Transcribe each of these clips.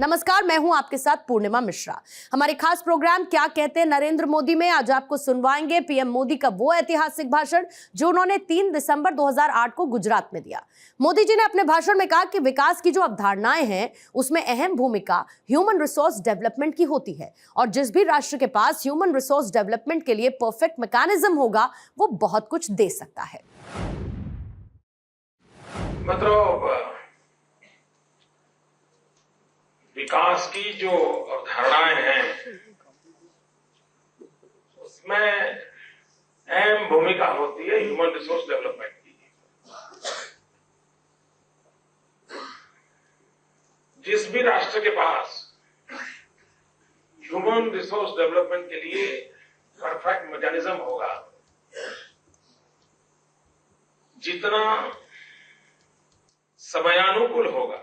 नमस्कार, मैं हूं आपके साथ पूर्णिमा मिश्रा। हमारे खास प्रोग्राम क्या कहते हैं नरेंद्र मोदी में आज आपको सुनवाएंगे पीएम मोदी का वो ऐतिहासिक भाषण जो उन्होंने 3 दिसंबर 2008 को गुजरात में दिया। मोदी जी ने अपने भाषण में कहा कि विकास की जो अवधारणाएं हैं उसमें अहम भूमिका ह्यूमन रिसोर्स डेवलपमेंट की होती है और जिस भी राष्ट्र के पास ह्यूमन रिसोर्स डेवलपमेंट के लिए परफेक्ट मैकेनिज्म होगा वो बहुत कुछ दे सकता है। मतलब विकास की जो अवधारणाएं हैं उसमें अहम भूमिका होती है ह्यूमन रिसोर्स डेवलपमेंट की। जिस भी राष्ट्र के पास ह्यूमन रिसोर्स डेवलपमेंट के लिए परफेक्ट मैकेनिज्म होगा, जितना समयानुकूल होगा,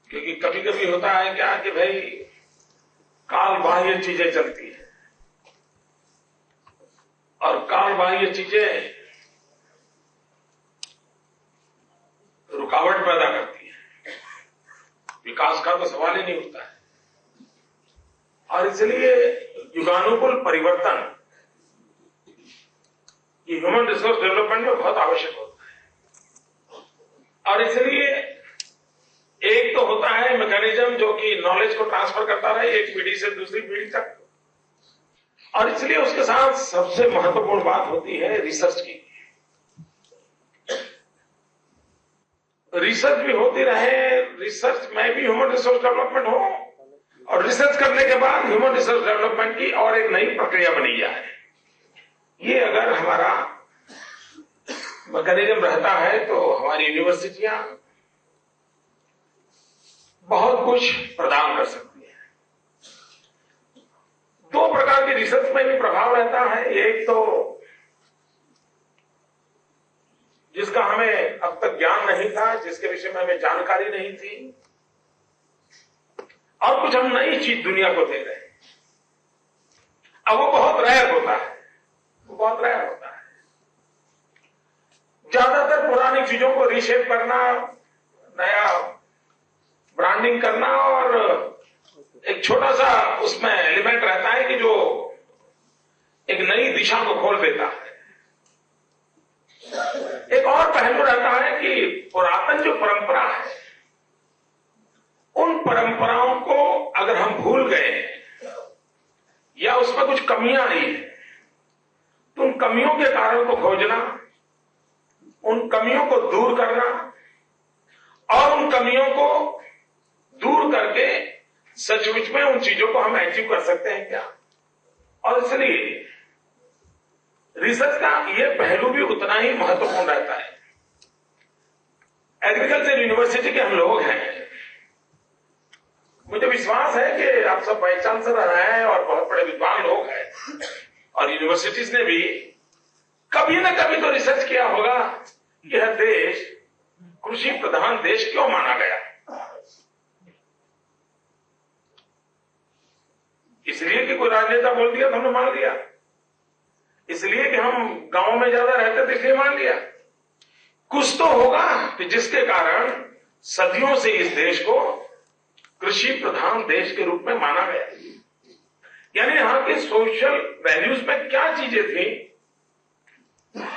क्योंकि कभी कभी होता है क्या कि भाई काल बाह्य चीजें चलती हैं और काल बाह्य चीजें रुकावट पैदा करती हैं, विकास का तो सवाल ही नहीं उठता है। और इसलिए युगानुकूल परिवर्तन ये ह्यूमन रिसोर्स डेवलपमेंट में बहुत आवश्यक होता है। और इसलिए एक तो होता है मैकेनिज्म जो कि नॉलेज को ट्रांसफर करता रहे एक पीढ़ी से दूसरी पीढ़ी तक, और इसलिए उसके साथ सबसे महत्वपूर्ण बात होती है रिसर्च की। रिसर्च भी होती रहे, रिसर्च में भी ह्यूमन रिसोर्स डेवलपमेंट हो और रिसर्च करने के बाद ह्यूमन रिसोर्स डेवलपमेंट की और एक नई प्रक्रिया बनी जाए। ये अगर हमारा मैकेनिज्म रहता है तो हमारी यूनिवर्सिटियां बहुत कुछ प्रदान कर सकती है। दो प्रकार के रिसर्च में भी प्रभाव रहता है। एक तो जिसका हमें अब तक ज्ञान नहीं था, जिसके विषय में हमें जानकारी नहीं थी, और कुछ हम नई चीज दुनिया को दे रहे हैं। अब वो बहुत रेयर होता है, वो बहुत रेयर होता है। ज्यादातर पुरानी चीजों को रीशेप करना, नया ब्रांडिंग करना, और एक छोटा सा उसमें एलिमेंट रहता है कि जो एक नई दिशा को खोल देता है। एक और पहलू रहता है कि पुरातन जो परंपरा है उन परंपराओं को अगर हम भूल गए या उसमें कुछ कमियां आई है तो उन कमियों के कारण को खोजना, उन कमियों को दूर करना और उन कमियों को दूर करके सचमुच में उन चीजों को हम अचीव कर सकते हैं क्या। और इसलिए रिसर्च का यह पहलू भी उतना ही महत्वपूर्ण रहता है। एग्रीकल्चर यूनिवर्सिटी के हम लोग हैं, मुझे विश्वास है कि आप सब वाइस चांसलर हैं और बहुत बड़े विद्वान लोग हैं, और यूनिवर्सिटीज ने भी कभी न कभी तो रिसर्च किया होगा कि यह देश कृषि प्रधान देश क्यों माना गया। इसलिए कि कोई राजनेता बोल दिया तो हमने मान लिया, इसलिए कि हम गांव में ज्यादा रहते थे इसलिए मान लिया। कुछ तो होगा कि जिसके कारण सदियों से इस देश को कृषि प्रधान देश के रूप में माना गया। यानी यहां के सोशल वैल्यूज में क्या चीजें थी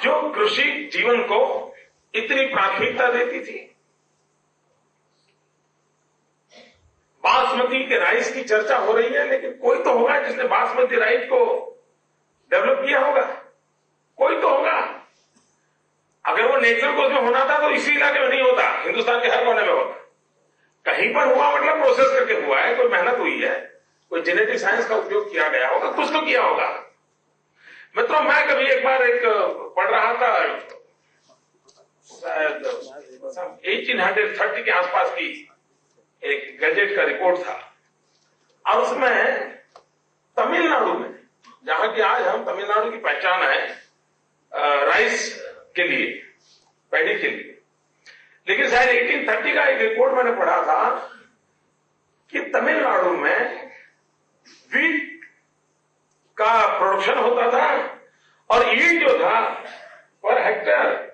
जो कृषि जीवन को इतनी प्राथमिकता देती थी। बासमती के राइस की चर्चा हो रही है, लेकिन कोई तो होगा जिसने बासमती राइस को डेवलप किया होगा, कोई तो होगा। अगर वो नेचुरल को उसमें होना था तो इसी इलाके में नहीं होता, हिंदुस्तान के हर कोने में होता। कहीं पर हुआ मतलब प्रोसेस करके हुआ है, कोई मेहनत हुई है, कोई जेनेटिक साइंस का उपयोग किया गया होगा, कुछ तो किया होगा। मित्रों, मैं कभी एक बार पढ़ रहा था, 1830 के आसपास की एक गैजेट का रिपोर्ट था, और उसमें तमिलनाडु में, जहां की आज हम तमिलनाडु की पहचान है राइस के लिए, पैडी के लिए, लेकिन शायद 1830 का एक रिपोर्ट मैंने पढ़ा था कि तमिलनाडु में वीट का प्रोडक्शन होता था और यील्ड जो था पर हेक्टेयर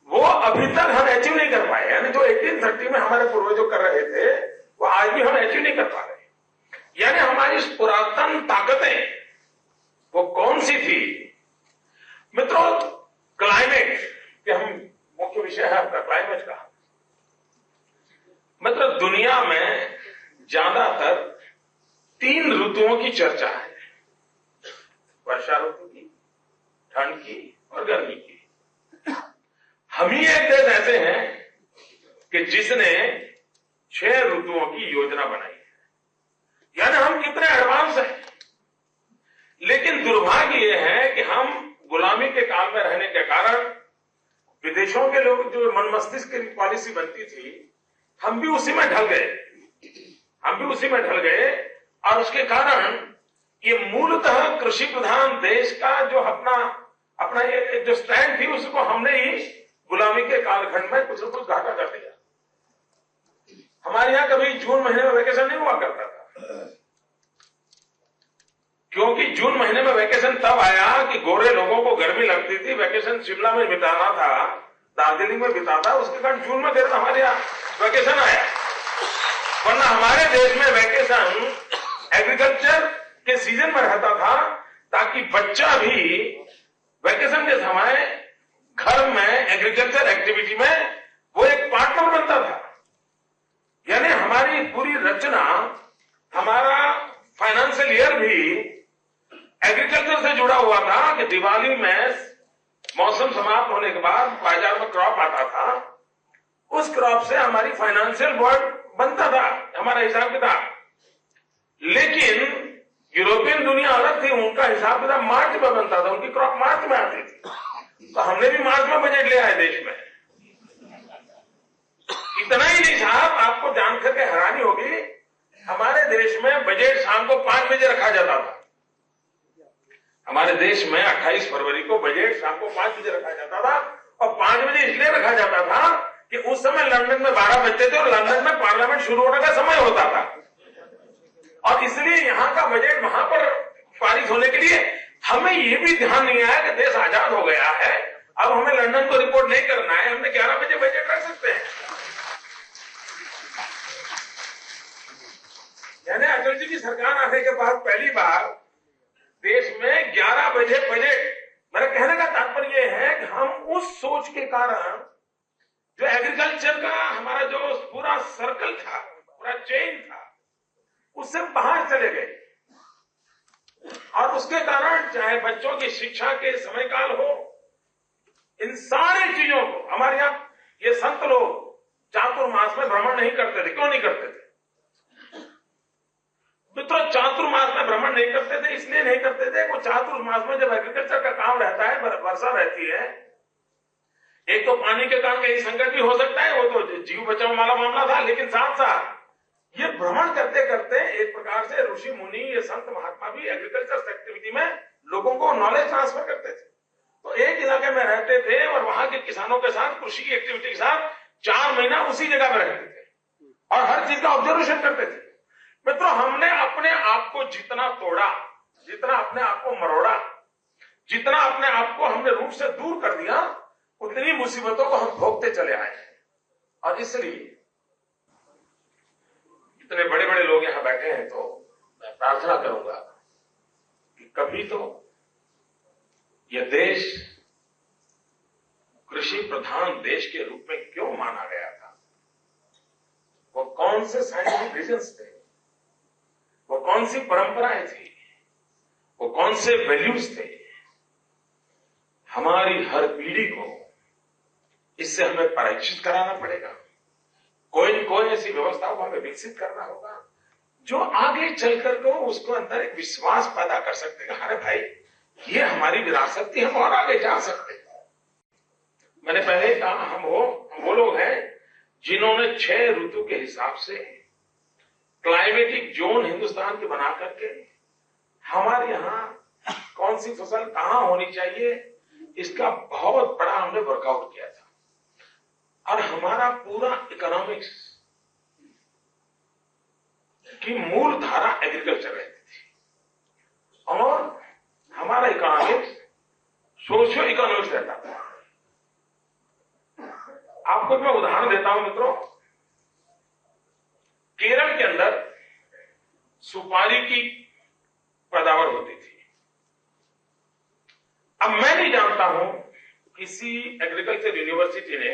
वो अभी तक हम अचीव नहीं कर पाए। यानी जो 1830 में हमारे पूर्वजों कर रहे थे वो आज भी हम अचीव नहीं कर पा रहे। यानी हमारी पुरातन ताकतें वो कौन सी थी? मित्रों, क्लाइमेट के हम मुख्य विषय है आपका क्लाइमेट का। मतलब दुनिया में ज्यादातर 3 ऋतुओं की चर्चा है, वर्षा ऋतु की, ठंड की और गर्मी की। हम ही एक देश ऐसे हैं कि जिसने 6 ऋतुओं की योजना बनाई है। यानी हम कितने एडवांस हैं। लेकिन दुर्भाग्य यह है कि हम गुलामी के काल में रहने के कारण विदेशों के लोग जो मन मस्तिष्क की पॉलिसी बनती थी, हम भी उसी में ढल गए। और उसके कारण ये मूलतः कृषि प्रधान देश का जो अपना जो स्टैंड थी, उसको हमने ही गुलामी के कालखंड में कुछ न कुछ घाटा कर दिया। हमारे यहां कभी जून महीने में वैकेशन नहीं हुआ करता था, क्योंकि जून महीने में वैकेशन तब आया कि गोरे लोगों को गर्मी लगती थी, वैकेशन शिमला में बिताना था, दार्जिलिंग में बिताता, उसके कारण जून में देर हमारे यहाँ वैकेशन आया। वरना हमारे देश में वैकेशन एग्रीकल्चर के सीजन में रहता था, ताकि बच्चा भी वैकेशन के समय घर में एग्रीकल्चर एक्टिविटी में वो एक पार्टनर बनता था। यानी हमारी पूरी रचना, हमारा फाइनेंशियल ईयर भी एग्रीकल्चर से जुड़ा हुआ था कि दिवाली में मौसम समाप्त होने के बाद बाजार में क्रॉप आता था, उस क्रॉप से हमारी फाइनेंशियल वर्ल्ड बनता था, हमारा हिसाब किताब। लेकिन यूरोपियन दुनिया अलग थी, उनका हिसाब किताब मार्च में बनता था, उनकी क्रॉप मार्च में आती थी। तो हमने भी मार्च में बजट ले आए देश में। इतना ही नहीं साहब, आपको जानकर के हैरानी होगी, हमारे देश में बजट शाम को 5 बजे रखा जाता था। हमारे देश में 28 फरवरी को बजट शाम को 5 बजे रखा जाता था। और 5 बजे इसलिए रखा जाता था कि उस समय लंदन में 12 बजते थे और लंदन में पार्लियामेंट शुरू होने का समय होता था। और इसलिए यहां का बजट वहां पर पारित होने के लिए हमें ये भी ध्यान नहीं आया कि देश आजाद हो गया है, अब हमें लंदन को रिपोर्ट नहीं करना है, हमने 11 बजे बजट रख सकते हैं। यानी अटल जी की सरकार आने के बाद पहली बार देश में 11 बजे बजट। मेरा कहने का तात्पर्य यह है कि हम उस सोच के कारण जो एग्रीकल्चर का हमारा जो पूरा सर्कल था, पूरा चेन था, उससे बाहर चले गए। और उसके कारण चाहे बच्चों की शिक्षा के समय काल हो, इन सारी चीजों को हमारे यहाँ ये संत लोग चातुर्मास में भ्रमण नहीं करते थे। क्यों नहीं करते थे मित्रों? चातुर्मास में भ्रमण नहीं करते थे, इसलिए नहीं करते थे, वो चातुर्मास में जब एग्रीकल्चर का काम रहता है, वर्षा रहती है, एक तो पानी के कारण कहीं संकट भी हो सकता है, वो तो जीव बचाव वाला मामला था, लेकिन साथ साथ ये भ्रमण करते करते एक प्रकार से ऋषि मुनि, ये संत महात्मा भी एग्रीकल्चर एक्टिविटी में लोगों को नॉलेज ट्रांसफर करते थे। तो एक इलाके में रहते थे और वहां के किसानों के साथ, कृषि की एक्टिविटी के साथ 4 महीना उसी जगह में रहते थे और हर चीज का ऑब्जर्वेशन करते थे। मित्रों, हमने अपने आप को जितना तोड़ा, जितना अपने आप को मरोड़ा, जितना अपने आप को हमने रूट से दूर कर दिया, उतनी मुसीबतों को हम भोगते चले आए हैं। और इसलिए इतने बड़े बड़े लोग यहां बैठे हैं, तो मैं प्रार्थना करूंगा कि कभी तो यह देश कृषि प्रधान देश के रूप में क्यों माना गया था, वो कौन से साइंटिफिक रीजंस थे, वो कौन सी परंपराएं थी, वो कौन से वैल्यूज थे। हमारी हर पीढ़ी को इससे हमें परिचित कराना पड़ेगा। कोई न कोई ऐसी व्यवस्थाओं को हमें विकसित करना होगा जो आगे चलकर को उसको अंदर एक विश्वास पैदा कर सकते हैं, अरे भाई ये हमारी विरासत थी, हम और आगे जा सकते हैं। मैंने पहले कहा, हम वो लोग हैं जिन्होंने 6 ऋतु के हिसाब से क्लाइमेटिक जोन हिंदुस्तान के बना करके हमारे यहां कौन सी फसल कहां होनी चाहिए, इसका बहुत बड़ा हमने वर्कआउट किया था। और हमारा पूरा इकोनॉमिक्स की मूल धारा एग्रीकल्चर रहती थी और हमारा इकोनॉमिक्स सोशियो इकोनॉमिक्स रहता था। आपको मैं उदाहरण देता हूं मित्रों, केरल सुपारी की पैदावार होती थी। अब मैं नहीं जानता हूं किसी एग्रीकल्चर यूनिवर्सिटी ने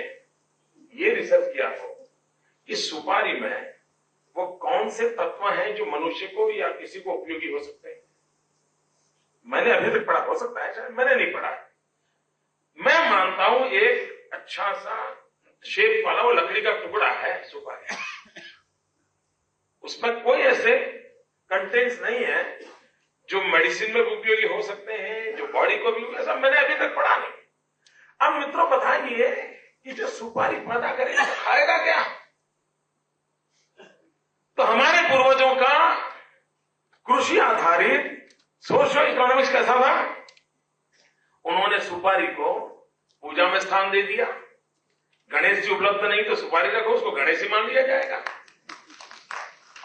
ये रिसर्च किया हो कि सुपारी में वो कौन से तत्व हैं जो मनुष्य को या किसी को उपयोगी हो सकते हैं। मैंने अभी तक पढ़ा, हो सकता है शायद मैंने नहीं पढ़ा। मैं मानता हूं एक अच्छा सा शेप वाला वो लकड़ी का टुकड़ा है सुपारी, उसमें कोई ऐसे कंटेंट्स नहीं है जो मेडिसिन में भी उपयोगी हो सकते हैं, जो बॉडी को भी, ऐसा मैंने अभी तक पढ़ा नहीं। अब मित्रों बताइए कि जो सुपारी पैदा करेगा तो खाएगा क्या? तो हमारे पूर्वजों का कृषि आधारित सोशल इकोनॉमिक्स कैसा था? उन्होंने सुपारी को पूजा में स्थान दे दिया। गणेश जी उपलब्ध नहीं तो सुपारी रखो, उसको गणेश ही मान लिया जाएगा।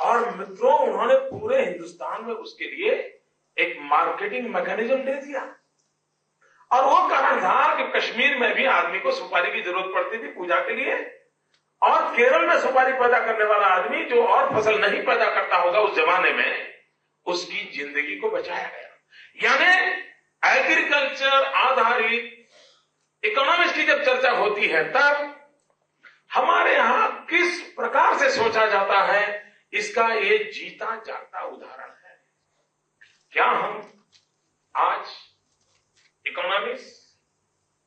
और मित्रों उन्होंने पूरे हिंदुस्तान में उसके लिए एक मार्केटिंग मैकेनिज्म दे दिया। और वो कारण था कि कश्मीर में भी आदमी को सुपारी की जरूरत पड़ती थी पूजा के लिए, और केरल में सुपारी पैदा करने वाला आदमी जो और फसल नहीं पैदा करता होगा उस जमाने में, उसकी जिंदगी को बचाया गया। यानी एग्रीकल्चर आधारित इकोनॉमिक्स की जब चर्चा होती है तब हमारे यहां किस प्रकार से सोचा जाता है, इसका ये जीता जागता उदाहरण है। क्या हम आज economics,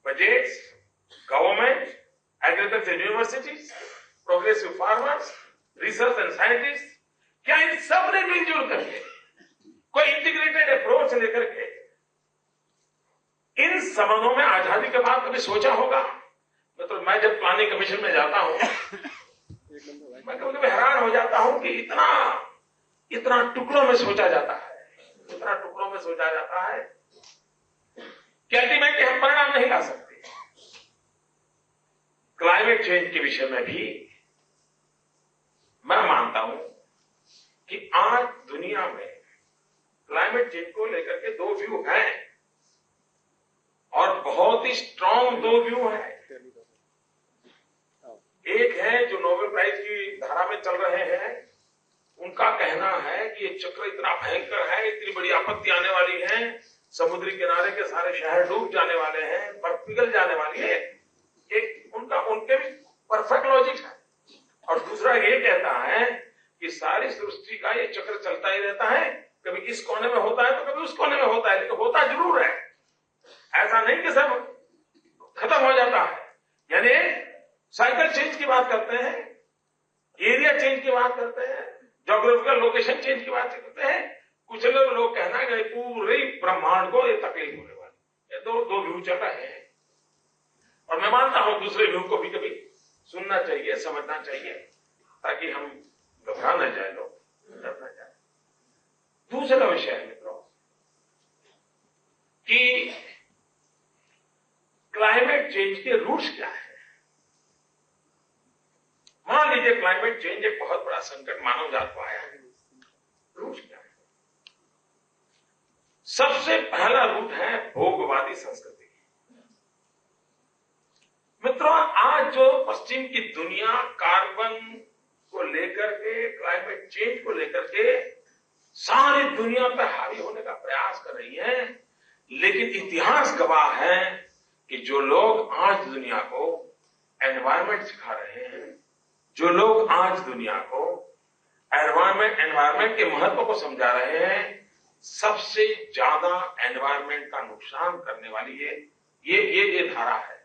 budgets, government, agriculture universities, progressive farmers, research and scientist, क्या इन सब ने मिलजुल करके कोई इंटीग्रेटेड अप्रोच लेकर के इन संबंधों में आजादी के बाद कभी सोचा होगा? मतलब मैं जब प्लानिंग कमीशन में जाता हूं मैं कभी कभी हैरान हो जाता हूं कि इतना टुकड़ों में सोचा जाता है, इतना टुकड़ों में सोचा जाता है कि अल्टीमेटली हम परिणाम नहीं ला सकते। क्लाइमेट चेंज के विषय में भी मैं मानता हूं कि आज दुनिया में क्लाइमेट चेंज को लेकर के दो व्यू हैं, और बहुत ही स्ट्रांग दो व्यू हैं। एक है जो नोबेल प्राइज की धारा में चल रहे हैं, उनका कहना है कि ये चक्र इतना भयंकर है, इतनी बड़ी आपत्ति आने वाली है, समुद्री किनारे के सारे शहर डूब जाने वाले हैं, बर्फ पिघल जाने वाली है। एक उनके भी परफेक्ट लॉजिक है। और दूसरा ये कहता है कि सारी सृष्टि का ये चक्र चलता ही रहता है, कभी इस कोने में होता है तो कभी उस कोने में होता है, लेकिन होता जरूर है। ऐसा नहीं कि सब खत्म हो जाता है। यानी साइकिल चेंज की बात करते हैं, एरिया चेंज की बात करते हैं, ज्योग्राफिकल लोकेशन चेंज की बात करते हैं। कुछ लोग कहना है कि पूरे ब्रह्मांड को ये तकलीफ होने वाली, ये दो व्यू चल रहे हैं। और मैं मानता हूं दूसरे व्यू को भी कभी सुनना चाहिए, समझना चाहिए, ताकि हम घबरा न जाए, लोग डर न जाए। दूसरा विषय है मित्रों कि क्लाइमेट चेंज के रूट्स क्या है। मान लीजिए क्लाइमेट चेंज एक बहुत बड़ा संकट मानव जात को आया है, रूट्स क्या है? सबसे पहला रूट है भोगवादी संस्कृति। मित्रों आज जो पश्चिम की दुनिया कार्बन को लेकर के, क्लाइमेट चेंज को लेकर के सारी दुनिया पर हावी होने का प्रयास कर रही है, लेकिन इतिहास गवाह है कि जो लोग आज दुनिया को एनवायरमेंट सिखा रहे हैं, जो लोग आज दुनिया को एनवायरमेंट के महत्व को समझा रहे हैं, सबसे ज्यादा एनवायरमेंट का नुकसान करने वाली ये धारा है।